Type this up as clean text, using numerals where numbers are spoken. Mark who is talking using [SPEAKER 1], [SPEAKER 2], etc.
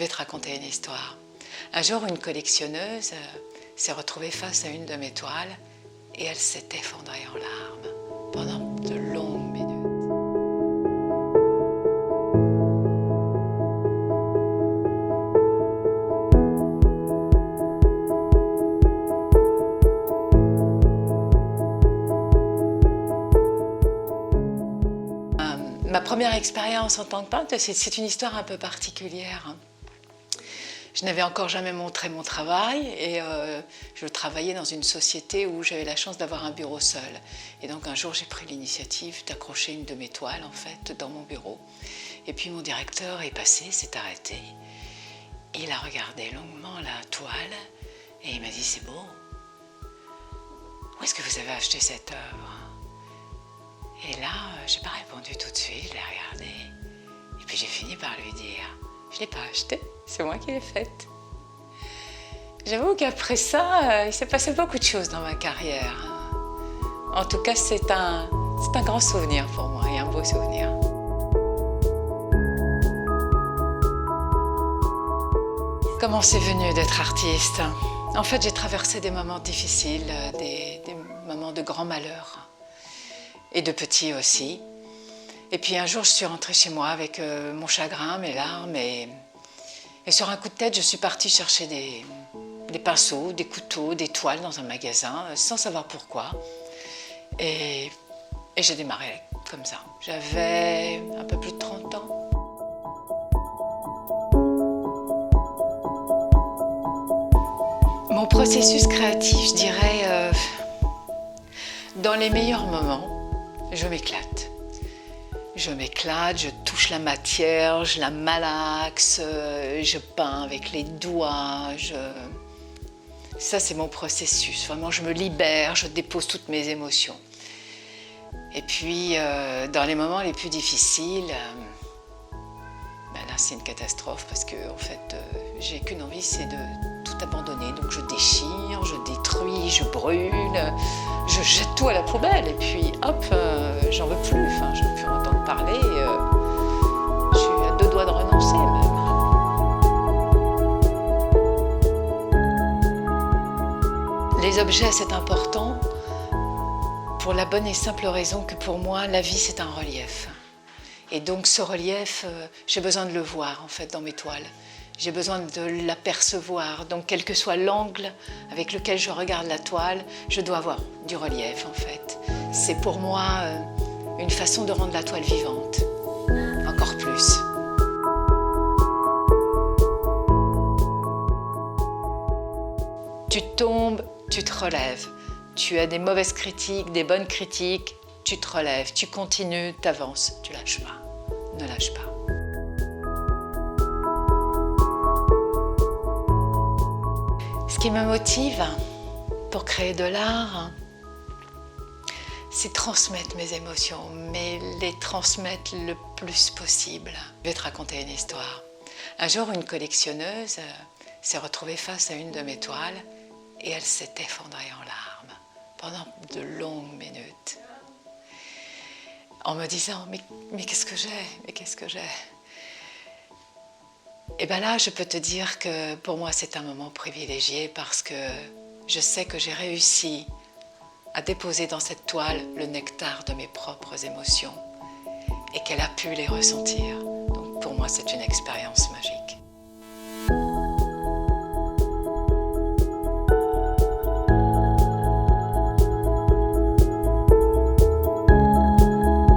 [SPEAKER 1] Je vais te raconter une histoire. Un jour, une collectionneuse s'est retrouvée face à une de mes toiles et elle s'est effondrée en larmes pendant de longues minutes. Ma première expérience en tant que peintre, c'est une histoire un peu particulière. Je n'avais encore jamais montré mon travail et je travaillais dans une société où j'avais la chance d'avoir un bureau seul. Et donc un jour, j'ai pris l'initiative d'accrocher une de mes toiles en fait dans mon bureau. Et puis mon directeur est passé, s'est arrêté. Il a regardé longuement la toile et il m'a dit « C'est beau. Où est-ce que vous avez acheté cette œuvre ?» Et là, je n'ai pas répondu tout de suite, je l'ai regardé. Et puis j'ai fini par lui dire « Je ne l'ai pas achetée, c'est moi qui l'ai faite. » J'avoue qu'après ça, il s'est passé beaucoup de choses dans ma carrière. En tout cas, c'est un grand souvenir pour moi et un beau souvenir. Comment c'est venu d'être artiste? En fait, j'ai traversé des moments difficiles, des moments de grand malheur. Et de petits aussi. Et puis un jour, je suis rentrée chez moi avec mon chagrin, mes larmes, et sur un coup de tête, je suis partie chercher des pinceaux, des couteaux, des toiles dans un magasin, sans savoir pourquoi. Et j'ai démarré comme ça. J'avais un peu plus de 30 ans. Mon processus créatif, je dirais, dans les meilleurs moments, je m'éclate. Je m'éclate, je touche la matière, je la malaxe, je peins avec les doigts. Ça, c'est mon processus. Vraiment, je me libère, je dépose toutes mes émotions. Et puis, dans les moments les plus difficiles, là, c'est une catastrophe parce que, en fait, j'ai qu'une envie, c'est de tout abandonner. Donc, je déchire, je détruis, je brûle. Je jette tout à la poubelle et puis hop, j'en veux plus, je veux plus entendre parler, je suis à 2 doigts de renoncer même. Les objets, c'est important pour la bonne et simple raison que pour moi, la vie, c'est un relief. Et donc ce relief, j'ai besoin de le voir en fait dans mes toiles. J'ai besoin de l'apercevoir, donc quel que soit l'angle avec lequel je regarde la toile, je dois avoir du relief en fait. C'est pour moi une façon de rendre la toile vivante, encore plus. Tu tombes, tu te relèves. Tu as des mauvaises critiques, des bonnes critiques, tu te relèves, tu continues, tu avances, tu lâches pas, ne lâche pas. Ce qui me motive pour créer de l'art, c'est transmettre mes émotions, mais les transmettre le plus possible. Je vais te raconter une histoire. Un jour, une collectionneuse s'est retrouvée face à une de mes toiles et elle s'est effondrée en larmes pendant de longues minutes. En me disant « mais qu'est-ce que j'ai? Mais qu'est-ce que j'ai ?» Et bien là, je peux te dire que pour moi, c'est un moment privilégié parce que je sais que j'ai réussi à déposer dans cette toile le nectar de mes propres émotions et qu'elle a pu les ressentir. Donc pour moi, c'est une expérience majeure.